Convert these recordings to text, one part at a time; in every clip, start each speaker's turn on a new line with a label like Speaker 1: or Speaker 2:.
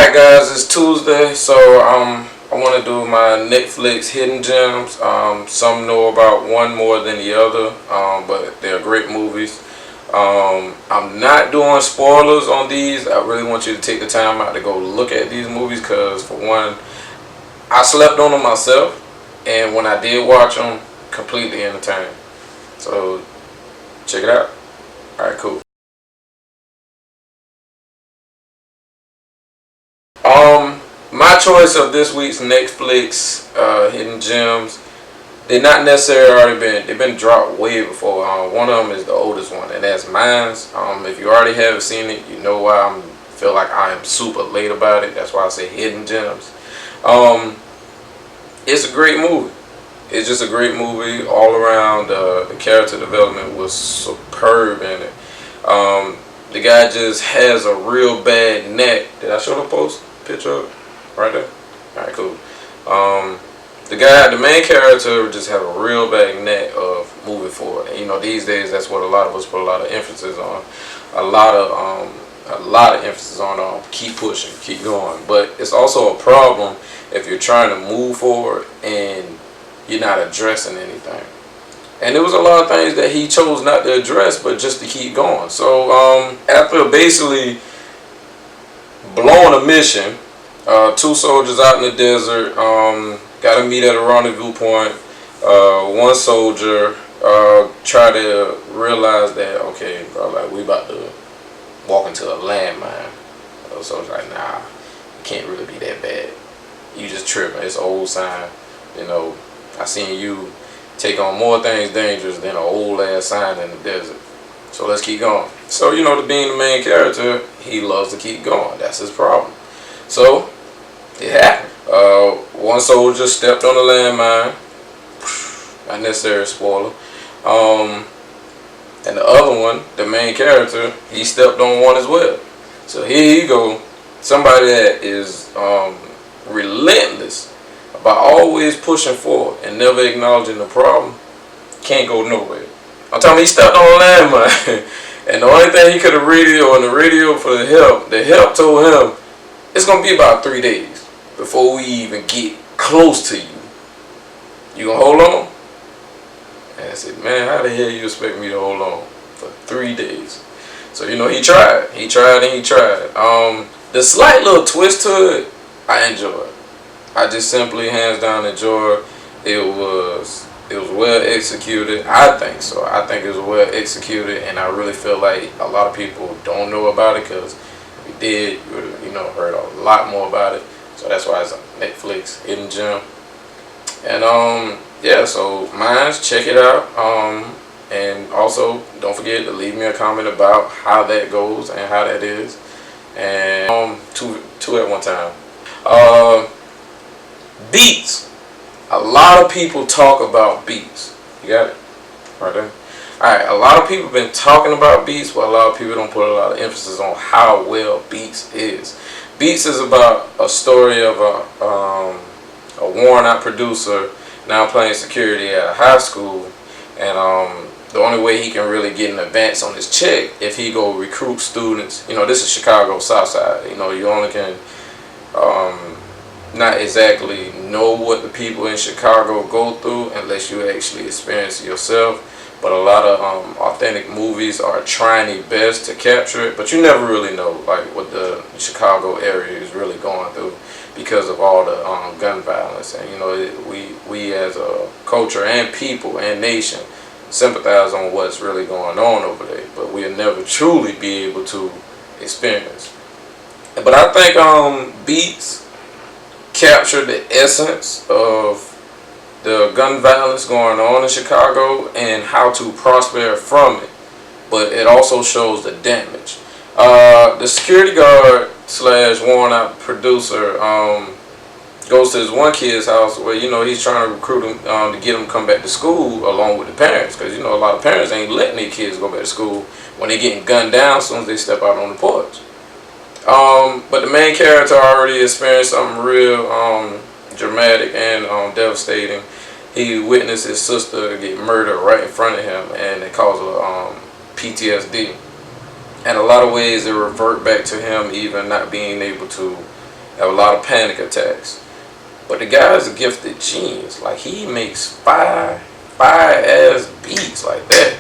Speaker 1: Alright guys, it's Tuesday, so I want to do my Netflix hidden gems. Some know about one more than the other, but they're great movies. I'm not doing spoilers on these. I really want you to take the time out to go look at these movies because, for one, I slept on them myself, and when I did watch them, completely entertained. So check it out. Alright, cool. My choice of this week's Netflix hidden gems, they're not necessarily they've been dropped way before. One of them is the oldest one, and that's Mines. If you already haven't seen it, you know why I feel like I am super late about it. That's why I say hidden gems. It's a great movie. It's just a great movie all around. The character development was superb in it. The guy just has a real bad neck. Did I show the post picture of it? Right there? Alright, cool. The main character just have a real bad neck of moving forward. And, you know, these days that's what a lot of us put a lot of emphasis on. A lot of emphasis on keep pushing, keep going. But it's also a problem if you're trying to move forward and you're not addressing anything. And there was a lot of things that he chose not to address, but just to keep going. So after basically blowing a mission, two soldiers out in the desert got to meet at a rendezvous point. One soldier tried to realize that, okay, bro, like, we about to walk into a landmine. The other soldier's like, nah, it can't really be that bad. You just tripping. It's an old sign. You know, I seen you take on more things dangerous than an old ass sign in the desert. So let's keep going. So, you know, being the main character, he loves to keep going. That's his problem. So it happened. One soldier stepped on a landmine. Not necessarily a spoiler. And the other one, the main character, he stepped on one as well. So here you go. Somebody that is relentless about always pushing forward and never acknowledging the problem can't go nowhere. I'm telling you, he stepped on a landmine. And the only thing he could have radio on the radio for the help told him, it's going to be about 3 days before we even get close to you. You going to hold on? And I said, man, how the hell you expect me to hold on for 3 days? So, you know, he tried. He tried and he tried. The slight little twist to it, I enjoyed. I just simply, hands down, enjoyed. It was well executed. I think so. I think it was well executed, and I really feel like a lot of people don't know about it, because if you did, you would have, you know, heard a lot more about it. So that's why it's a Netflix hidden gem. And yeah, so Mines, check it out. And also don't forget to leave me a comment about how that goes and how that is. And two at one time. Beats. A lot of people talk about beats. You got it? Right there. Alright, a lot of people have been talking about Beats, but a lot of people don't put a lot of emphasis on how well Beats is. Beats is about a story of a worn out producer now playing security at a high school, and the only way he can really get an advance on his check if he go recruit students. You know, this is Chicago South Side. You know, you only can not exactly know what the people in Chicago go through unless you actually experience it yourself. But a lot of authentic movies are trying their best to capture it, but you never really know like what the Chicago area is really going through because of all the gun violence. And you know, we as a culture and people and nation sympathize on what's really going on over there, but we'll never truly be able to experience. But I think Beats captured the essence of the gun violence going on in Chicago and how to prosper from it, but it also shows the damage. The security guard slash worn out producer goes to this one kid's house where, you know, he's trying to recruit him to get him to come back to school along with the parents, because, you know, a lot of parents ain't letting their kids go back to school when they're getting gunned down as soon as they step out on the porch. But the main character already experienced something real dramatic and devastating. He witnessed his sister get murdered right in front of him, and it caused PTSD. And a lot of ways it revert back to him even not being able to have a lot of panic attacks. But the guy's a gifted genius. Like, he makes fire ass beats like that.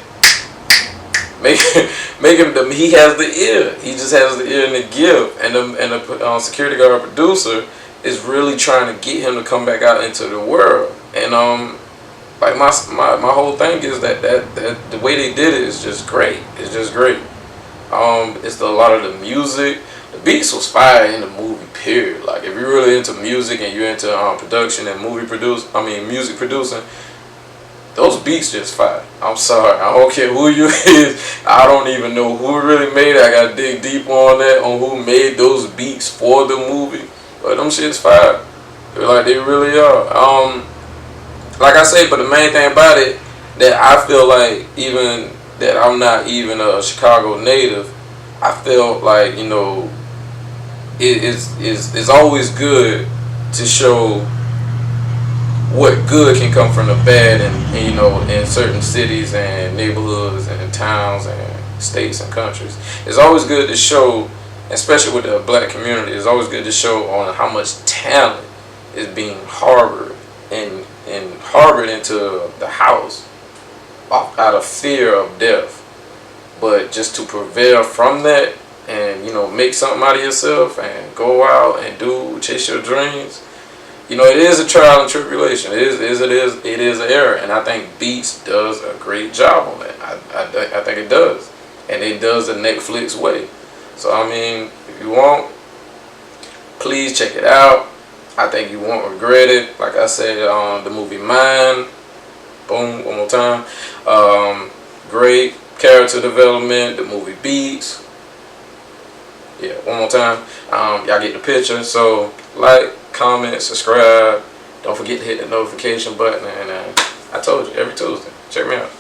Speaker 1: Make him he has the ear. He just has the ear and the gift. And the security guard producer is really trying to get him to come back out into the world. And like my whole thing is that the way they did it is just great. It's just great. It's a lot of the music. The beats was fire in the movie, period. Like, if you're really into music and you're into production and music producing, those beats just fire. I'm sorry, I don't care who you is. I don't even know who really made it. I gotta dig deep on that, on who made those beats for the movie. But them shits fire. Like, they really are. Like I say, but the main thing about it, that I feel like, even that I'm not even a Chicago native, I feel like, you know, it's always good to show what good can come from the bad, and you know, in certain cities and neighborhoods and towns and states and countries. It's always good to show, especially with the black community, it's always good to show on how much talent is being harbored and harbored into the house out of fear of death. But just to prevail from that and, you know, make something out of yourself and go out and chase your dreams, you know, it is a trial and tribulation. It is an error, and I think Beats does a great job on that. I think it does, and it does the Netflix way. So I mean, if you want, please check it out. I think you won't regret it. Like I said, the movie Mine. Boom, one more time. Great character development. The movie Beats. Yeah, one more time. Y'all get the picture. So like, comment, subscribe. Don't forget to hit the notification button. And I told you, every Tuesday. Check me out.